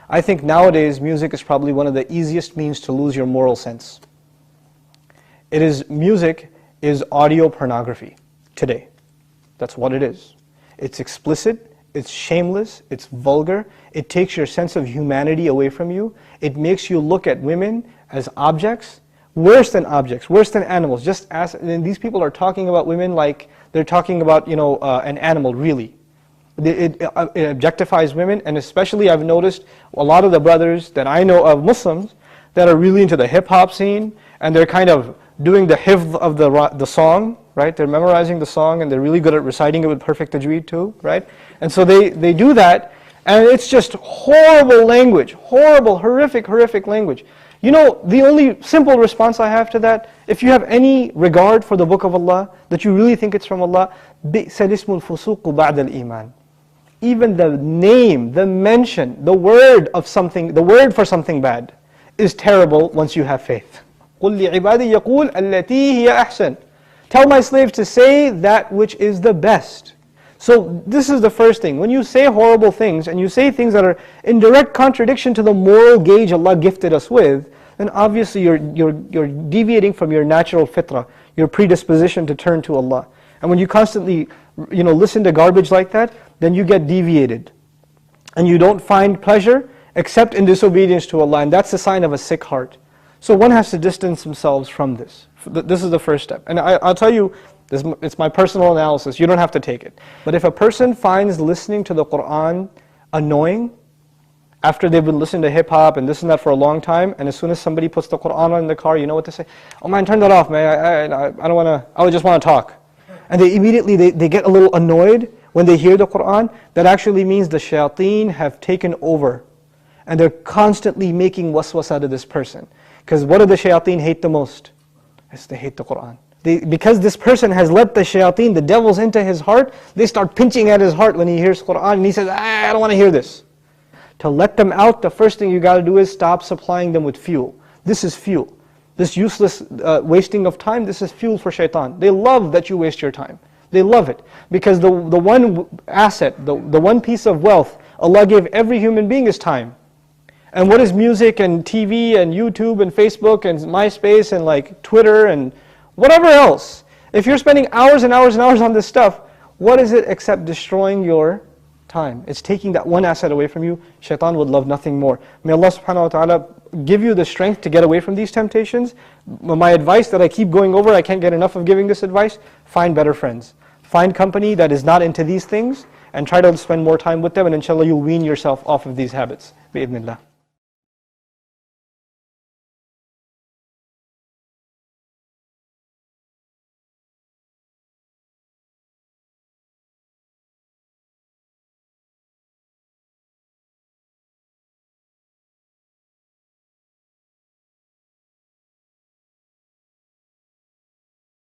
I think nowadays music is probably one of the easiest means to lose your moral sense. Music is audio pornography today. That's what it is. It's explicit, it's shameless, it's vulgar, it takes your sense of humanity away from you, it makes you look at women as objects, worse than objects, worse than animals. Just as, and these people are talking about women like they're talking about, an animal, really. It objectifies women, and especially I've noticed a lot of the brothers that I know of, Muslims, that are really into the hip-hop scene, and they're kind of doing the hifz of the song, right? They're memorizing the song, and they're really good at reciting it with perfect tajweed too, right? And so they do that, and it's just horrible language, horrible, horrific language. The only simple response I have to that, if you have any regard for the Book of Allah, that you really think it's from Allah, بِئْسَ الْإِسْمُ الْفُسُوقُ بَعْدَ الْإِيمَانِ. Even the name, the mention, the word for something bad is terrible once you have faith. قُلْ لِعِبَادِي يَقُولْ الَّتِي هِيَ أَحْسَنُ. Tell my slaves to say that which is the best. So this is the first thing. When you say horrible things, and you say things that are in direct contradiction to the moral gauge Allah gifted us with, then obviously you're deviating from your natural fitrah, your predisposition to turn to Allah. And when you constantly listen to garbage like that, then you get deviated. And you don't find pleasure except in disobedience to Allah, and that's a sign of a sick heart. So one has to distance themselves from this. This is the first step. And I'll tell you, it's my personal analysis, you don't have to take it. But if a person finds listening to the Qur'an annoying, after they've been listening to hip-hop and this and that for a long time, and as soon as somebody puts the Qur'an on in the car, you know what they say? Oh man, turn that off, man, I don't want to, I just want to talk. And they immediately, they get a little annoyed when they hear the Qur'an. That actually means the shayateen have taken over. And they're constantly making waswasa to this person. Because what do the shayateen hate the most? They hate the Qur'an. Because this person has let the shayateen, the devils, into his heart, they start pinching at his heart when he hears Qur'an, and he says, I don't want to hear this. To let them out, the first thing you got to do is stop supplying them with fuel. This is fuel. This useless wasting of time, this is fuel for shaitan. They love that you waste your time. They love it. Because the one asset, the one piece of wealth Allah gave every human being is time. And what is music and TV and YouTube and Facebook and MySpace and like Twitter and whatever else? If you're spending hours and hours and hours on this stuff, what is it except destroying your time? It's taking that one asset away from you. Shaitan would love nothing more. May Allah subhanahu wa ta'ala give you the strength to get away from these temptations. My advice that I keep going over, I can't get enough of giving this advice, find better friends. Find company that is not into these things and try to spend more time with them, and inshallah you'll wean yourself off of these habits. Bi-idhnillah.